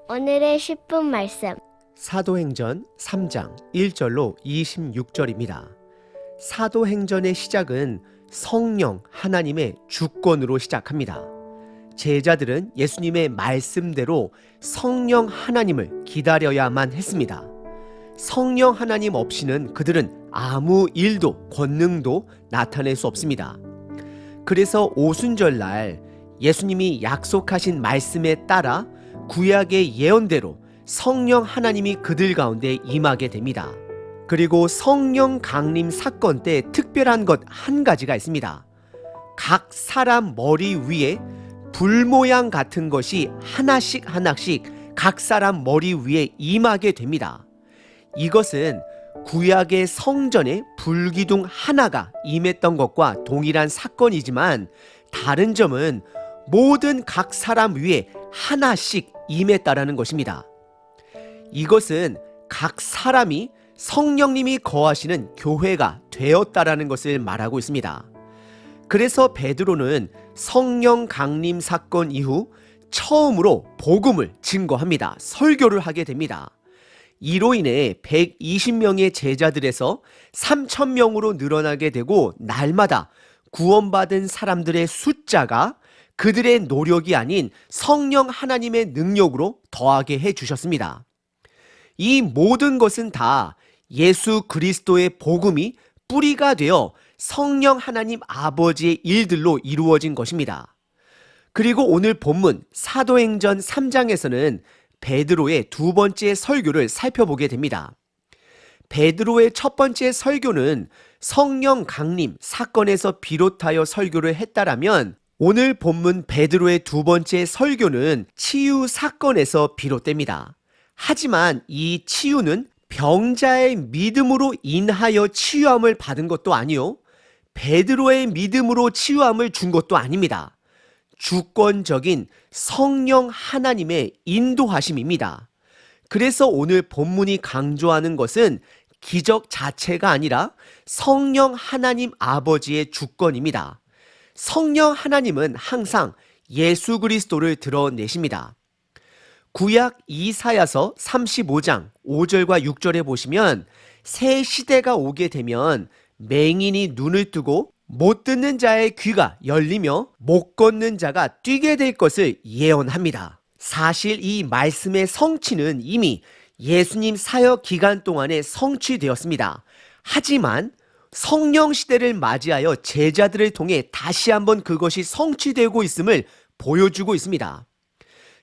오늘의 10분 말씀. 사도행전 3장 1절로 26절입니다. 사도행전의 시작은 성령 하나님의 주권으로 시작합니다. 제자들은 예수님의 말씀대로 성령 하나님을 기다려야만 했습니다. 성령 하나님 없이는 그들은 아무 일도 권능도 나타낼 수 없습니다. 그래서 오순절날 예수님이 약속하신 말씀에 따라 구약의 예언대로 성령 하나님이 그들 가운데 임하게 됩니다. 그리고 성령 강림 사건 때 특별한 것 한 가지가 있습니다. 각 사람 머리 위에 불 모양 같은 것이 하나씩 각 사람 머리 위에 임하게 됩니다. 이것은 구약의 성전에 불기둥 하나가 임했던 것과 동일한 사건이지만 다른 점은 모든 각 사람 위에 하나씩 임했다라는 것입니다. 이것은 각 사람이 성령님이 거하시는 교회가 되었다라는 것을 말하고 있습니다. 그래서 베드로는 성령 강림 사건 이후 처음으로 복음을 증거합니다. 설교를 하게 됩니다. 이로 인해 120명의 제자들에서 3,000명으로 늘어나게 되고 날마다 구원받은 사람들의 숫자가 그들의 노력이 아닌 성령 하나님의 능력으로 더하게 해주셨습니다. 이 모든 것은 다 예수 그리스도의 복음이 뿌리가 되어 성령 하나님 아버지의 일들로 이루어진 것입니다. 그리고 오늘 본문 사도행전 3장에서는 베드로의 두 번째 설교를 살펴보게 됩니다. 베드로의 첫 번째 설교는 성령 강림 사건에서 비롯하여 설교를 했다라면 오늘 본문 베드로의 두 번째 설교는 치유 사건에서 비롯됩니다. 하지만 이 치유는 병자의 믿음으로 인하여 치유함을 받은 것도 아니요, 베드로의 믿음으로 치유함을 준 것도 아닙니다. 주권적인 성령 하나님의 인도하심입니다. 그래서 오늘 본문이 강조하는 것은 기적 자체가 아니라 성령 하나님 아버지의 주권입니다. 성령 하나님은 항상 예수 그리스도를 드러내십니다. 구약 이사야서 35장 5절과 6절에 보시면 새 시대가 오게 되면 맹인이 눈을 뜨고 못 듣는 자의 귀가 열리며 못 걷는 자가 뛰게 될 것을 예언합니다. 사실 이 말씀의 성취는 이미 예수님 사역 기간 동안에 성취되었습니다. 하지만 성령 시대를 맞이하여 제자들을 통해 다시 한번 그것이 성취되고 있음을 보여주고 있습니다.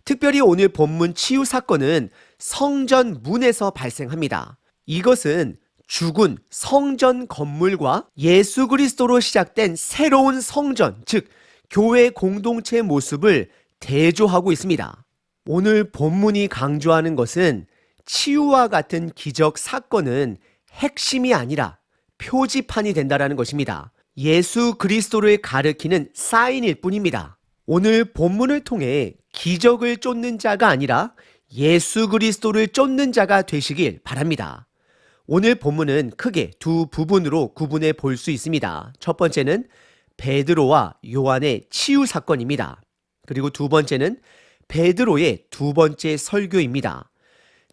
특별히 오늘 본문 치유 사건은 성전 문에서 발생합니다. 이것은 죽은 성전 건물과 예수 그리스도로 시작된 새로운 성전, 즉 교회 공동체 모습을 대조하고 있습니다. 오늘 본문이 강조하는 것은 치유와 같은 기적 사건은 핵심이 아니라 표지판이 된다는 것입니다. 예수 그리스도를 가리키는 사인일 뿐입니다. 오늘 본문을 통해 기적을 쫓는 자가 아니라 예수 그리스도를 쫓는 자가 되시길 바랍니다. 오늘 본문은 크게 두 부분으로 구분해 볼 수 있습니다. 첫 번째는 베드로와 요한의 치유 사건입니다. 그리고 두 번째는 베드로의 두 번째 설교입니다.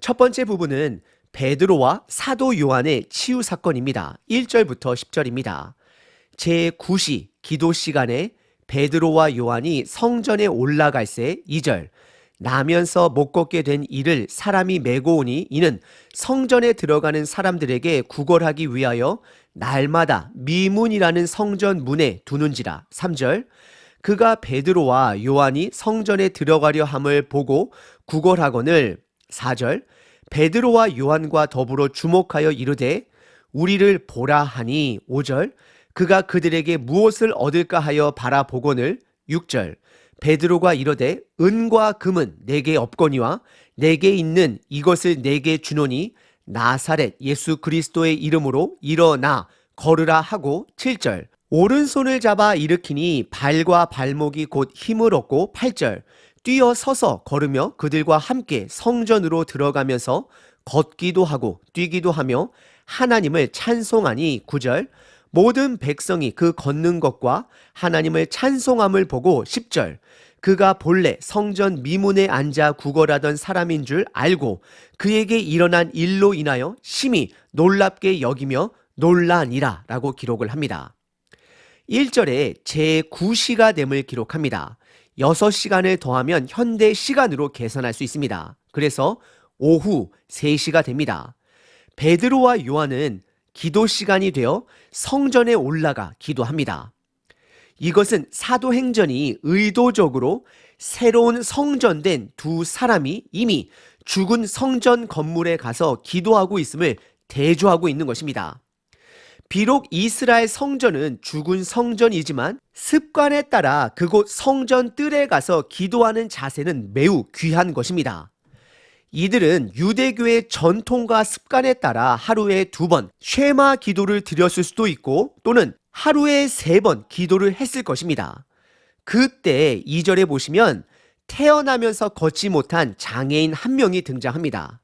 첫 번째 부분은 베드로와 사도 요한의 치유 사건입니다. 1절부터 10절입니다. 제9시 기도 시간에 베드로와 요한이 성전에 올라갈새 2절, 나면서 못 걷게 된 이를 사람이 메고 오니 이는 성전에 들어가는 사람들에게 구걸하기 위하여 날마다 미문이라는 성전 문에 두는지라. 3절, 그가 베드로와 요한이 성전에 들어가려 함을 보고 구걸하거늘. 4절, 베드로와 요한과 더불어 주목하여 이르되 우리를 보라 하니. 5절, 그가 그들에게 무엇을 얻을까 하여 바라보거늘. 6절, 베드로가 이르되 은과 금은 내게 없거니와 내게 있는 이것을 내게 주노니 나사렛 예수 그리스도의 이름으로 일어나 걸으라 하고. 7절, 오른손을 잡아 일으키니 발과 발목이 곧 힘을 얻고. 8절, 뛰어 서서 걸으며 그들과 함께 성전으로 들어가면서 걷기도 하고 뛰기도 하며 하나님을 찬송하니. 9절, 모든 백성이 그 걷는 것과 하나님을 찬송함을 보고. 10절, 그가 본래 성전 미문에 앉아 구걸하던 사람인 줄 알고 그에게 일어난 일로 인하여 심히 놀랍게 여기며 놀라니라 라고 기록을 합니다. 1절에 제9시가 됨을 기록합니다. 6시간을 더하면 현대 시간으로 계산할 수 있습니다. 그래서 오후 3시가 됩니다. 베드로와 요한은 기도 시간이 되어 성전에 올라가 기도합니다. 이것은 사도행전이 의도적으로 새로운 성전된 두 사람이 이미 죽은 성전 건물에 가서 기도하고 있음을 대조하고 있는 것입니다. 비록 이스라엘 성전은 죽은 성전이지만 습관에 따라 그곳 성전 뜰에 가서 기도하는 자세는 매우 귀한 것입니다. 이들은 유대교의 전통과 습관에 따라 하루에 2번 쉐마 기도를 드렸을 수도 있고 또는 하루에 3번 기도를 했을 것입니다. 그때 2절에 보시면 태어나면서 걷지 못한 장애인 한 명이 등장합니다.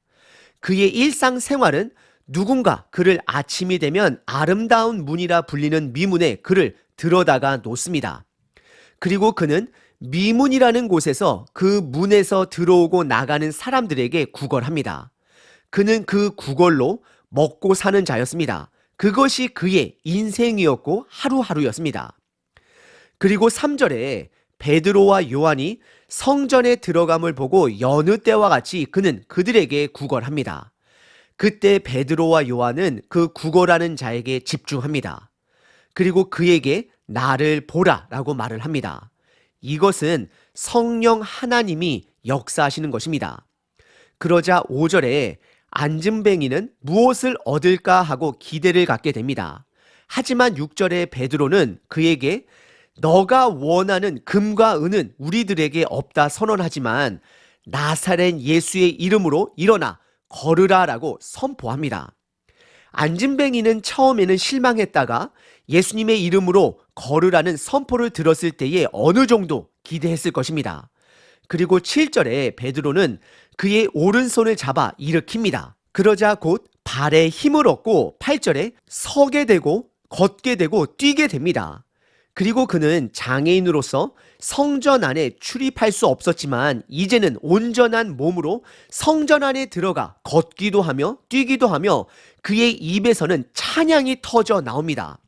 그의 일상생활은 누군가 그를 아침이 되면 아름다운 문이라 불리는 미문에 그를 들어다가 놓습니다. 그리고 그는 미문이라는 곳에서 그 문에서 들어오고 나가는 사람들에게 구걸합니다. 그는 그 구걸로 먹고 사는 자였습니다. 그것이 그의 인생이었고 하루하루였습니다. 그리고 3절에 베드로와 요한이 성전에 들어감을 보고 여느 때와 같이 그는 그들에게 구걸합니다. 그때 베드로와 요한은 그 구걸하는 자에게 집중합니다. 그리고 그에게 나를 보라 라고 말을 합니다. 이것은 성령 하나님이 역사하시는 것입니다. 그러자 5절에 안진뱅이는 무엇을 얻을까 하고 기대를 갖게 됩니다. 하지만 6절에 베드로는 그에게 너가 원하는 금과 은은 우리들에게 없다 선언하지만 나사렛 예수의 이름으로 일어나 걸으라 라고 선포합니다. 안진뱅이는 처음에는 실망했다가 예수님의 이름으로 걸으라는 선포를 들었을 때에 어느 정도 기대했을 것입니다. 그리고 7절에 베드로는 그의 오른손을 잡아 일으킵니다. 그러자 곧 발에 힘을 얻고 8절에 서게 되고 걷게 되고 뛰게 됩니다. 그리고 그는 장애인으로서 성전 안에 출입할 수 없었지만 이제는 온전한 몸으로 성전 안에 들어가 걷기도 하며 뛰기도 하며 그의 입에서는 찬양이 터져 나옵니다.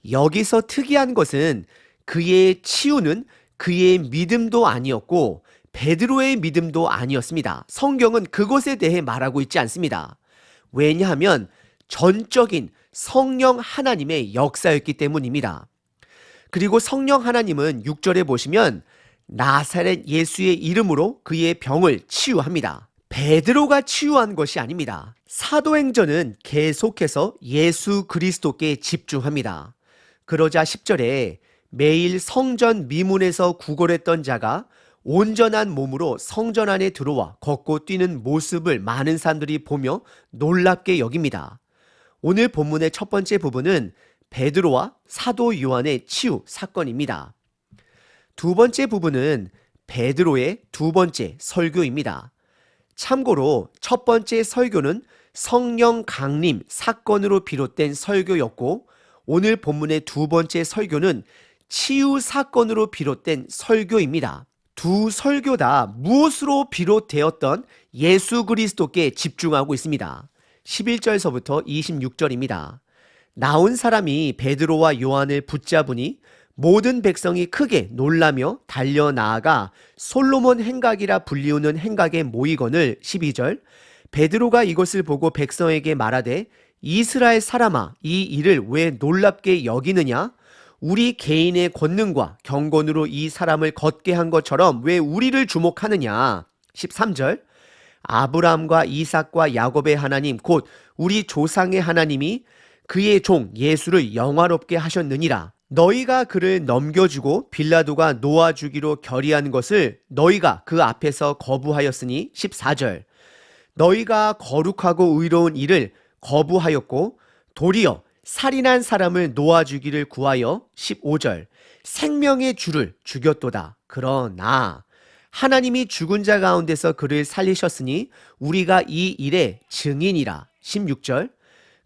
여기서 특이한 것은 그의 치유는 그의 믿음도 아니었고 베드로의 믿음도 아니었습니다. 성경은 그것에 대해 말하고 있지 않습니다. 왜냐하면 전적인 성령 하나님의 역사였기 때문입니다. 그리고 성령 하나님은 6절에 보시면 나사렛 예수의 이름으로 그의 병을 치유합니다. 베드로가 치유한 것이 아닙니다. 사도행전은 계속해서 예수 그리스도께 집중합니다. 그러자 10절에 매일 성전 미문에서 구걸했던 자가 온전한 몸으로 성전 안에 들어와 걷고 뛰는 모습을 많은 사람들이 보며 놀랍게 여깁니다. 오늘 본문의 첫 번째 부분은 베드로와 사도 요한의 치유 사건입니다. 두 번째 부분은 베드로의 두 번째 설교입니다. 참고로 첫 번째 설교는 성령 강림 사건으로 비롯된 설교였고 오늘 본문의 두 번째 설교는 치유 사건으로 비롯된 설교입니다. 두 설교 다 무엇으로 비롯되었던 예수 그리스도께 집중하고 있습니다. 11절서부터 26절입니다. 나온 사람이 베드로와 요한을 붙잡으니 모든 백성이 크게 놀라며 달려나아가 솔로몬 행각이라 불리우는 행각에 모이거늘 12절 베드로가 이것을 보고 백성에게 말하되 이스라엘 사람아 이 일을 왜 놀랍게 여기느냐 우리 개인의 권능과 경건으로 이 사람을 걷게 한 것처럼 왜 우리를 주목하느냐 13절 아브라함과 이삭과 야곱의 하나님 곧 우리 조상의 하나님이 그의 종 예수를 영화롭게 하셨느니라. 너희가 그를 넘겨주고 빌라도가 놓아주기로 결의한 것을 너희가 그 앞에서 거부하였으니 14절 너희가 거룩하고 의로운 일을 거부하였고 도리어 살인한 사람을 놓아주기를 구하여 15절 생명의 주를 죽였도다. 그러나 하나님이 죽은 자 가운데서 그를 살리셨으니 우리가 이 일의 증인이라. 16절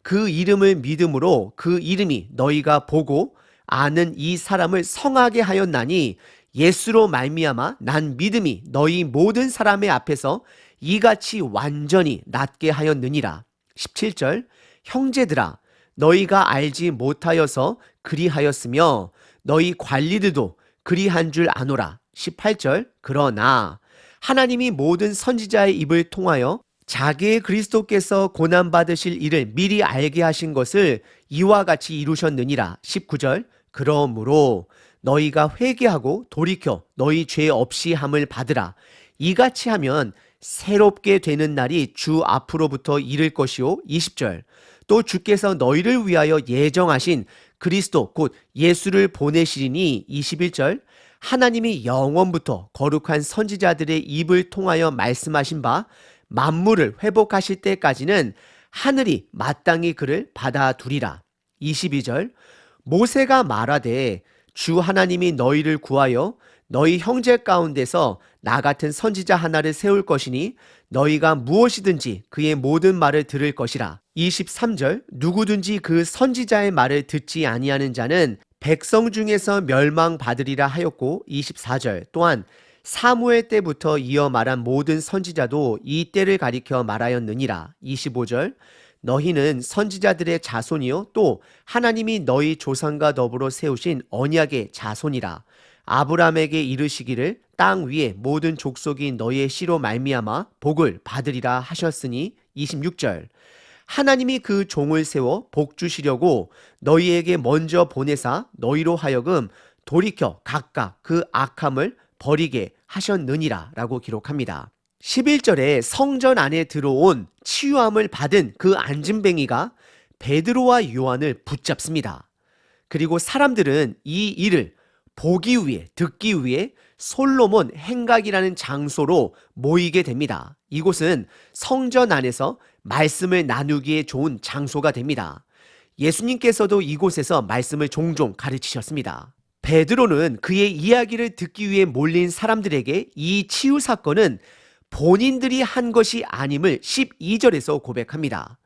그 이름을 믿음으로 그 이름이 너희가 보고 아는 이 사람을 성하게 하였나니 예수로 말미암아 난 믿음이 너희 모든 사람의 앞에서 이같이 완전히 낫게 하였느니라. 17절 형제들아 너희가 알지 못하여서 그리하였으며 너희 관리들도 그리한 줄 아노라. 18절 그러나 하나님이 모든 선지자의 입을 통하여 자기의 그리스도께서 고난받으실 일을 미리 알게 하신 것을 이와 같이 이루셨느니라. 19절 그러므로 너희가 회개하고 돌이켜 너희 죄 없이 함을 받으라. 이같이 하면 새롭게 되는 날이 주 앞으로부터 이를 것이요. 20절 또 주께서 너희를 위하여 예정하신 그리스도 곧 예수를 보내시리니. 21절 하나님이 영원부터 거룩한 선지자들의 입을 통하여 말씀하신 바 만물을 회복하실 때까지는 하늘이 마땅히 그를 받아두리라. 22절 모세가 말하되 주 하나님이 너희를 구하여 너희 형제 가운데서 나 같은 선지자 하나를 세울 것이니 너희가 무엇이든지 그의 모든 말을 들을 것이라. 23절 누구든지 그 선지자의 말을 듣지 아니하는 자는 백성 중에서 멸망받으리라 하였고. 24절 또한 사무엘 때부터 이어 말한 모든 선지자도 이 때를 가리켜 말하였느니라. 25절 너희는 선지자들의 자손이요 또 하나님이 너희 조상과 더불어 세우신 언약의 자손이라. 아브라함에게 이르시기를 땅 위에 모든 족속이 너희의 씨로 말미암아 복을 받으리라 하셨으니. 26절 하나님이 그 종을 세워 복 주시려고 너희에게 먼저 보내사 너희로 하여금 돌이켜 각각 그 악함을 버리게 하셨느니라 라고 기록합니다. 11절에 성전 안에 들어온 치유함을 받은 그 안진뱅이가 베드로와 요한을 붙잡습니다. 그리고 사람들은 이 일을 보기 위해 듣기 위해 솔로몬 행각이라는 장소로 모이게 됩니다. 이곳은 성전 안에서 말씀을 나누기에 좋은 장소가 됩니다. 예수님께서도 이곳에서 말씀을 종종 가르치셨습니다. 베드로는 그의 이야기를 듣기 위해 몰린 사람들에게 이 치유 사건은 본인들이 한 것이 아님을 12절에서 고백합니다.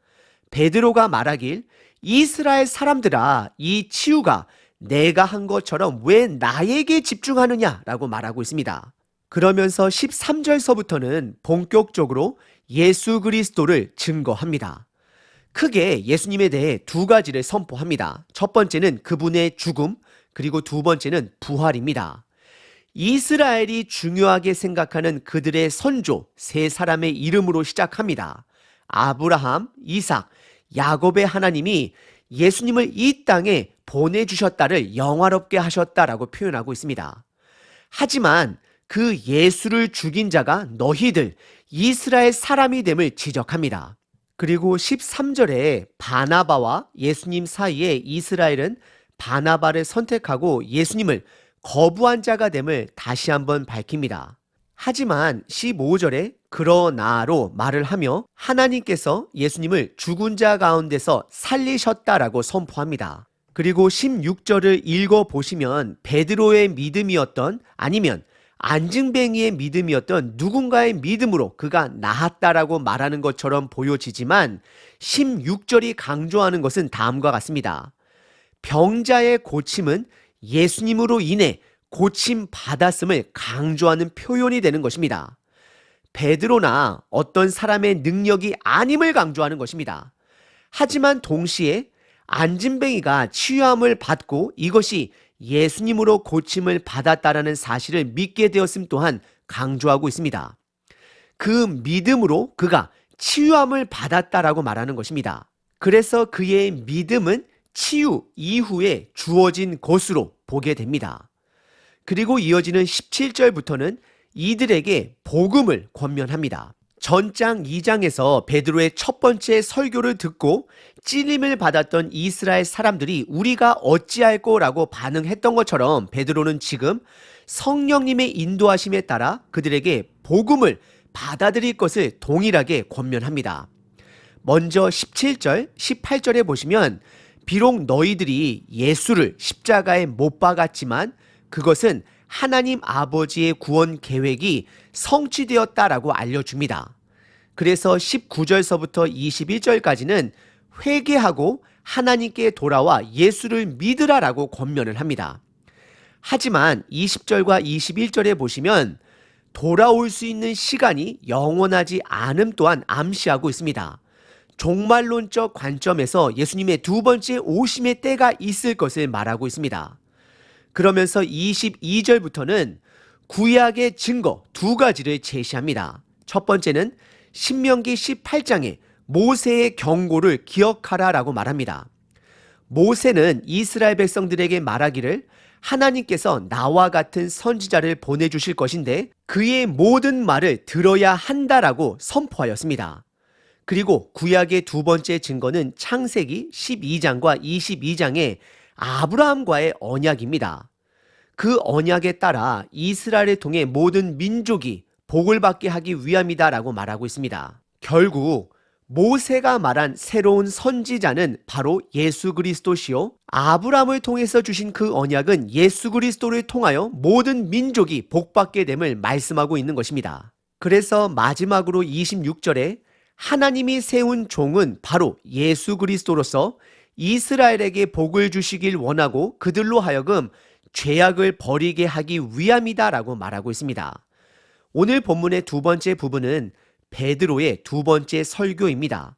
베드로가 말하길 이스라엘 사람들아 이 치유가 내가 한 것처럼 왜 나에게 집중하느냐라고 말하고 있습니다. 그러면서 13절서부터는 본격적으로 예수 그리스도를 증거합니다. 크게 예수님에 대해 두 가지를 선포합니다. 첫 번째는 그분의 죽음, 그리고 두 번째는 부활입니다. 이스라엘이 중요하게 생각하는 그들의 선조 세 사람의 이름으로 시작합니다. 아브라함, 이삭, 야곱의 하나님이 예수님을 이 땅에 보내주셨다를 영화롭게 하셨다라고 표현하고 있습니다. 하지만 그 예수를 죽인 자가 너희들 이스라엘 사람이 됨을 지적합니다. 그리고 13절에 바나바와 예수님 사이에 이스라엘은 바나바를 선택하고 예수님을 거부한 자가 됨을 다시 한번 밝힙니다. 하지만 15절에 그러나로 말을 하며 하나님께서 예수님을 죽은 자 가운데서 살리셨다라고 선포합니다. 그리고 16절을 읽어보시면 베드로의 믿음이었던 아니면 안증뱅이의 믿음이었던 누군가의 믿음으로 그가 나았다라고 말하는 것처럼 보여지지만 16절이 강조하는 것은 다음과 같습니다. 병자의 고침은 예수님으로 인해 고침 받았음을 강조하는 표현이 되는 것입니다. 베드로나 어떤 사람의 능력이 아님을 강조하는 것입니다. 하지만 동시에 안진뱅이가 치유함을 받고 이것이 예수님으로 고침을 받았다라는 사실을 믿게 되었음 또한 강조하고 있습니다. 그 믿음으로 그가 치유함을 받았다라고 말하는 것입니다. 그래서 그의 믿음은 치유 이후에 주어진 것으로 보게 됩니다. 그리고 이어지는 17절부터는 이들에게 복음을 권면합니다. 전장 2장에서 베드로의 첫 번째 설교를 듣고 찔림을 받았던 이스라엘 사람들이 우리가 어찌할꼬라고 반응했던 것처럼 베드로는 지금 성령님의 인도하심에 따라 그들에게 복음을 받아들일 것을 동일하게 권면합니다. 먼저 17절, 18절에 보시면 비록 너희들이 예수를 십자가에 못 박았지만 그것은 하나님 아버지의 구원 계획이 성취되었다라고 알려줍니다. 그래서 19절서부터 21절까지는 회개하고 하나님께 돌아와 예수를 믿으라라고 권면을 합니다. 하지만 20절과 21절에 보시면 돌아올 수 있는 시간이 영원하지 않음 또한 암시하고 있습니다. 종말론적 관점에서 예수님의 두 번째 오심의 때가 있을 것을 말하고 있습니다. 그러면서 22절부터는 구약의 증거 두 가지를 제시합니다. 첫 번째는 신명기 18장에 모세의 경고를 기억하라라고 말합니다. 모세는 이스라엘 백성들에게 말하기를 하나님께서 나와 같은 선지자를 보내주실 것인데 그의 모든 말을 들어야 한다라고 선포하였습니다. 그리고 구약의 두 번째 증거는 창세기 12장과 22장의 아브라함과의 언약입니다. 그 언약에 따라 이스라엘을 통해 모든 민족이 복을 받게 하기 위함이다라고 말하고 있습니다. 결국 모세가 말한 새로운 선지자는 바로 예수 그리스도시요, 아브라함을 통해서 주신 그 언약은 예수 그리스도를 통하여 모든 민족이 복받게 됨을 말씀하고 있는 것입니다. 그래서 마지막으로 26절에 하나님이 세운 종은 바로 예수 그리스도로서 이스라엘에게 복을 주시길 원하고 그들로 하여금 죄악을 버리게 하기 위함이다라고 말하고 있습니다. 오늘 본문의 두 번째 부분은 베드로의 두 번째 설교입니다.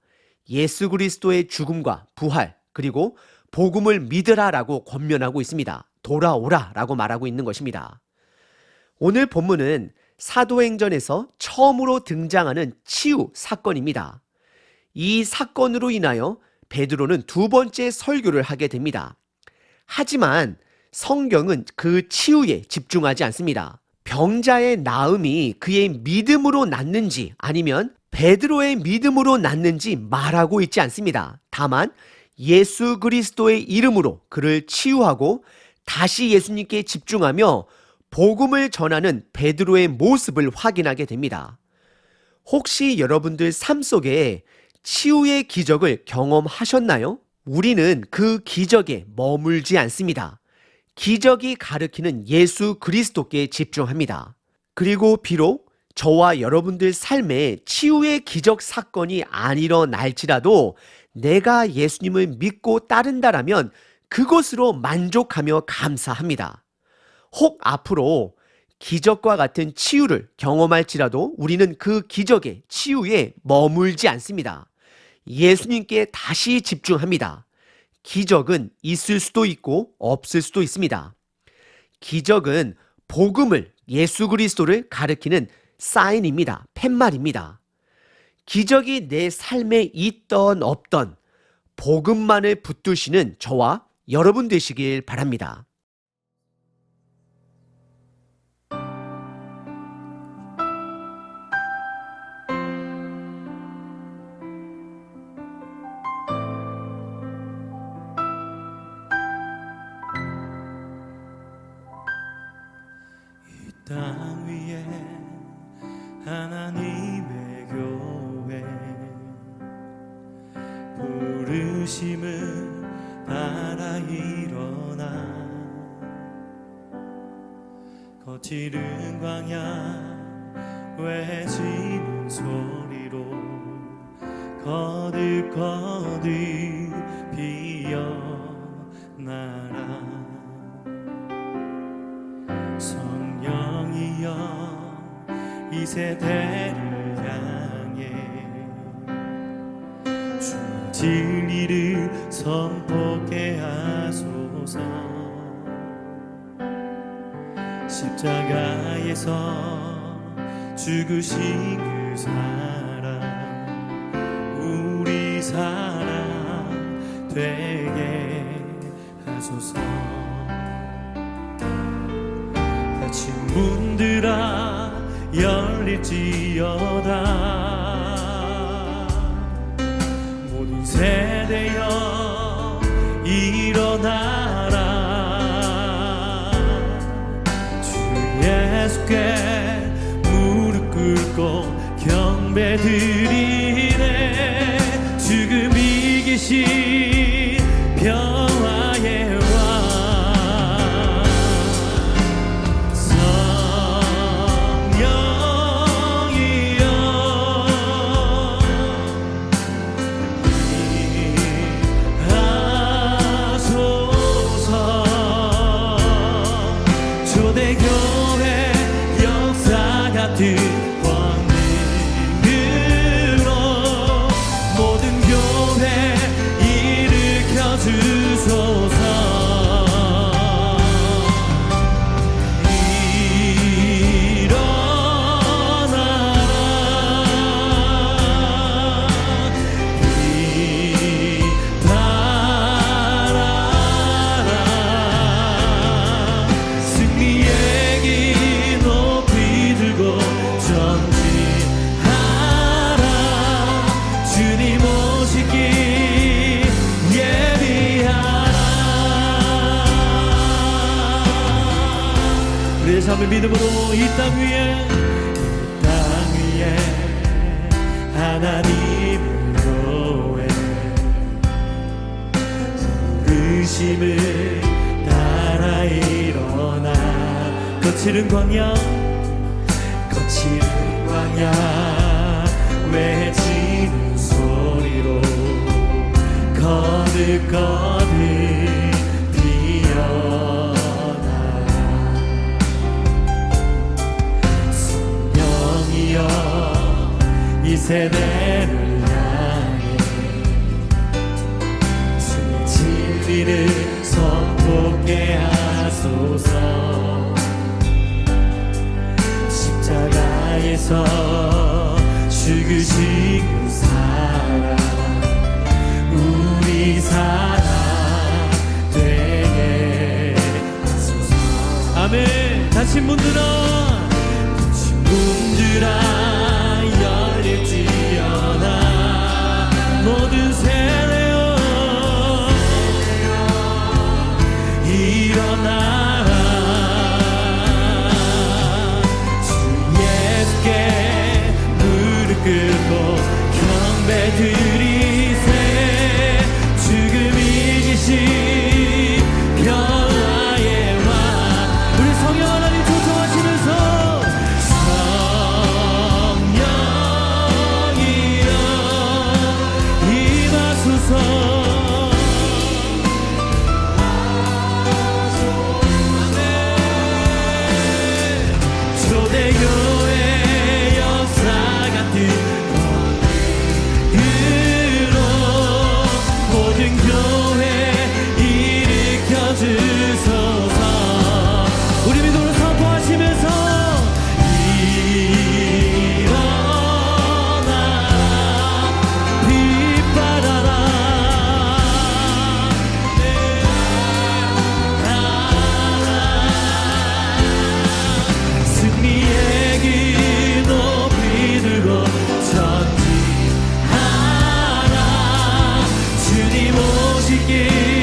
예수 그리스도의 죽음과 부활, 그리고 복음을 믿으라라고 권면하고 있습니다. 돌아오라라고 말하고 있는 것입니다. 오늘 본문은 사도행전에서 처음으로 등장하는 치유 사건입니다. 이 사건으로 인하여 베드로는 두 번째 설교를 하게 됩니다. 하지만 성경은 그 치유에 집중하지 않습니다. 병자의 나음이 그의 믿음으로 낫는지 아니면 베드로의 믿음으로 낫는지 말하고 있지 않습니다. 다만 예수 그리스도의 이름으로 그를 치유하고 다시 예수님께 집중하며 복음을 전하는 베드로의 모습을 확인하게 됩니다. 혹시 여러분들 삶 속에 치유의 기적을 경험하셨나요? 우리는 그 기적에 머물지 않습니다. 기적이 가리키는 예수 그리스도께 집중합니다. 그리고 비록 저와 여러분들 삶에 치유의 기적 사건이 안 일어날지라도 내가 예수님을 믿고 따른다라면 그것으로 만족하며 감사합니다. 혹 앞으로 기적과 같은 치유를 경험할지라도 우리는 그 기적의 치유에 머물지 않습니다. 예수님께 다시 집중합니다. 기적은 있을 수도 있고 없을 수도 있습니다. 기적은 복음을, 예수 그리스도를 가리키는 사인입니다. 팻말입니다. 기적이 내 삶에 있던 없던 복음만을 붙드시는 저와 여러분 되시길 바랍니다. 땅 위에 하나님의 교회 부르심을 따라 일어나 거칠은 광야 외치는 소리로 거듭거듭 피어나라. 성령이여 이 세대를 향해 주의 진리를 선포케 하소서. 십자가에서 죽으신 그 사랑 우리 사랑 되게 하소서. 닫힌 문들아 열릴지어다. 모든 세대여 일어나라. 주 예수께 무릎 꿇고 경배드리네. 지금 이기신 평화의 왕 성령이여 아멘. 믿음으로 이 땅 위에 하나님을 교회 부르심을 따라 일어나 거칠은 광야 외치는 소리로 거듭거듭 피어나 성령이여 이 세대를 향해 주의 진리를 선포케 하소서. 십자가에서 죽으신 그 사랑 우리 사랑 되게 하소서. 아멘. 다친 분들아 열릴지어다. 모든 세대여 일어나라. 주 예수께 무릎 꿇고 경배 드리세. 죽음 이기신 평화의 왕. 우리 성령 하나님 초청하시면서 성령이여 임하소서. 초대교회 역사 같은 권위로 모든 교회 일으켜 주소서. 우리 믿음으로 선포하시면서 일어나 빛발하라. 승리의 길 높이 들고 전진하라. 주님 오시길